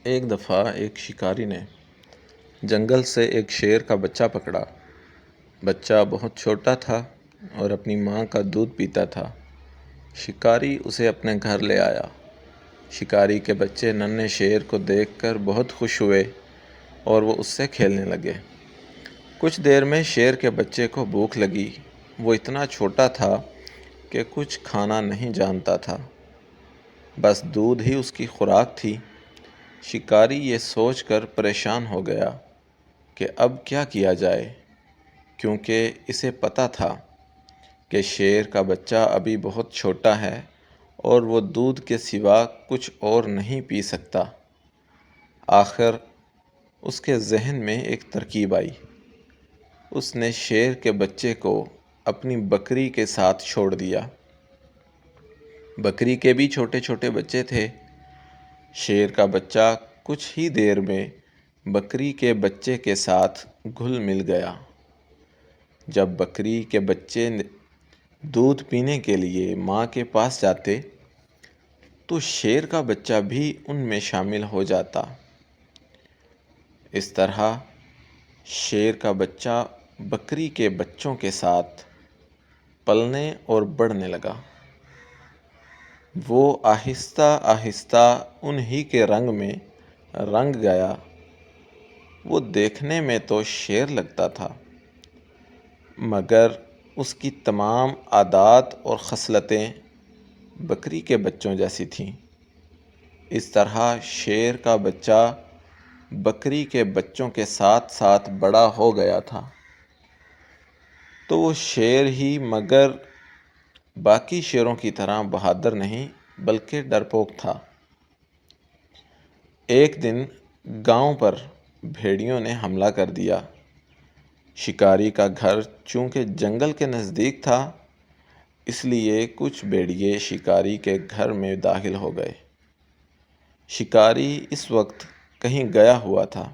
ایک دفعہ ایک شکاری نے جنگل سے ایک شیر کا بچہ پکڑا۔ بچہ بہت چھوٹا تھا اور اپنی ماں کا دودھ پیتا تھا۔ شکاری اسے اپنے گھر لے آیا۔ شکاری کے بچے ننھے شیر کو دیکھ کر بہت خوش ہوئے اور وہ اس سے کھیلنے لگے۔ کچھ دیر میں شیر کے بچے کو بھوک لگی۔ وہ اتنا چھوٹا تھا کہ کچھ کھانا نہیں جانتا تھا، بس دودھ ہی اس کی خوراک تھی۔ شکاری یہ سوچ کر پریشان ہو گیا کہ اب کیا کیا جائے، کیونکہ اسے پتہ تھا کہ شیر کا بچہ ابھی بہت چھوٹا ہے اور وہ دودھ کے سوا کچھ اور نہیں پی سکتا۔ آخر اس کے ذہن میں ایک ترکیب آئی۔ اس نے شیر کے بچے کو اپنی بکری کے ساتھ چھوڑ دیا۔ بکری کے بھی چھوٹے چھوٹے بچے تھے۔ شیر کا بچہ کچھ ہی دیر میں بکری کے بچے کے ساتھ گھل مل گیا۔ جب بکری کے بچے دودھ پینے کے لیے ماں کے پاس جاتے تو شیر کا بچہ بھی ان میں شامل ہو جاتا۔ اس طرح شیر کا بچہ بکری کے بچوں کے ساتھ پلنے اور بڑھنے لگا۔ وہ آہستہ آہستہ انہی کے رنگ میں رنگ گیا۔ وہ دیکھنے میں تو شیر لگتا تھا، مگر اس کی تمام عادات اور خصلتیں بکری کے بچوں جیسی تھیں۔ اس طرح شیر کا بچہ بکری کے بچوں کے ساتھ ساتھ بڑا ہو گیا تھا۔ تو وہ شیر ہی مگر باقی شیروں کی طرح بہادر نہیں بلکہ ڈرپوک تھا۔ ایک دن گاؤں پر بھیڑیوں نے حملہ کر دیا۔ شکاری کا گھر چونکہ جنگل کے نزدیک تھا، اس لیے کچھ بھیڑیے شکاری کے گھر میں داخل ہو گئے۔ شکاری اس وقت کہیں گیا ہوا تھا۔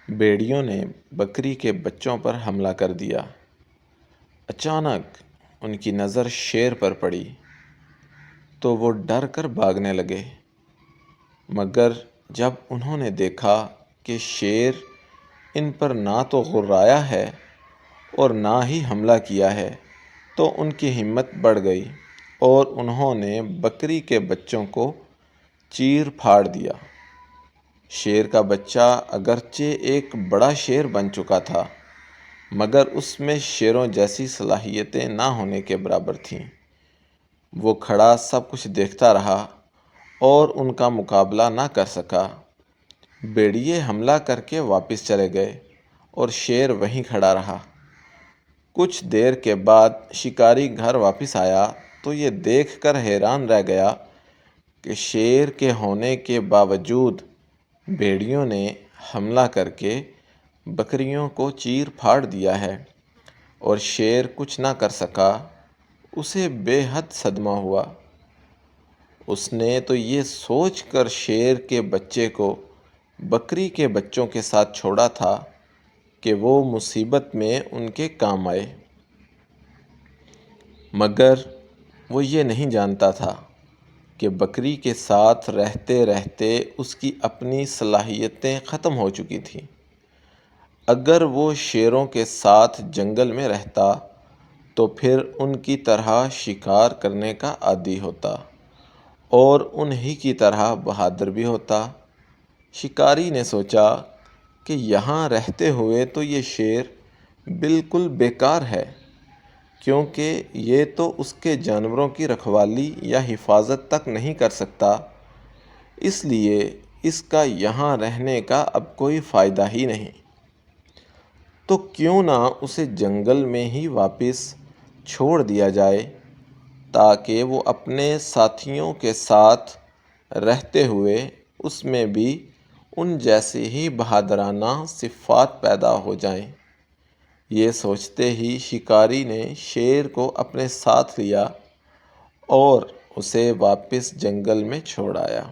بھیڑیوں نے بکری کے بچوں پر حملہ کر دیا۔ اچانک ان کی نظر شیر پر پڑی تو وہ ڈر کر بھاگنے لگے، مگر جب انہوں نے دیکھا کہ شیر ان پر نہ تو غرایا ہے اور نہ ہی حملہ کیا ہے تو ان کی ہمت بڑھ گئی اور انہوں نے بکری کے بچوں کو چیر پھاڑ دیا۔ شیر کا بچہ اگرچہ ایک بڑا شیر بن چکا تھا، مگر اس میں شیروں جیسی صلاحیتیں نہ ہونے کے برابر تھیں۔ وہ کھڑا سب کچھ دیکھتا رہا اور ان کا مقابلہ نہ کر سکا۔ بھیڑیے حملہ کر کے واپس چلے گئے اور شیر وہیں کھڑا رہا۔ کچھ دیر کے بعد شکاری گھر واپس آیا تو یہ دیکھ کر حیران رہ گیا کہ شیر کے ہونے کے باوجود بھیڑیوں نے حملہ کر کے بکریوں کو چیر پھاڑ دیا ہے اور شیر کچھ نہ کر سکا۔ اسے بے حد صدمہ ہوا۔ اس نے تو یہ سوچ کر شیر کے بچے کو بکری کے بچوں کے ساتھ چھوڑا تھا کہ وہ مصیبت میں ان کے کام آئے، مگر وہ یہ نہیں جانتا تھا کہ بکری کے ساتھ رہتے رہتے اس کی اپنی صلاحیتیں ختم ہو چکی تھیں۔ اگر وہ شیروں کے ساتھ جنگل میں رہتا تو پھر ان کی طرح شکار کرنے کا عادی ہوتا اور انہی کی طرح بہادر بھی ہوتا۔ شکاری نے سوچا کہ یہاں رہتے ہوئے تو یہ شیر بالکل بیکار ہے، کیونکہ یہ تو اس کے جانوروں کی رکھوالی یا حفاظت تک نہیں کر سکتا، اس لیے اس کا یہاں رہنے کا اب کوئی فائدہ ہی نہیں۔ تو کیوں نہ اسے جنگل میں ہی واپس چھوڑ دیا جائے تاکہ وہ اپنے ساتھیوں کے ساتھ رہتے ہوئے اس میں بھی ان جیسی ہی بہادرانہ صفات پیدا ہو جائیں۔ یہ سوچتے ہی شکاری نے شیر کو اپنے ساتھ لیا اور اسے واپس جنگل میں چھوڑ آیا۔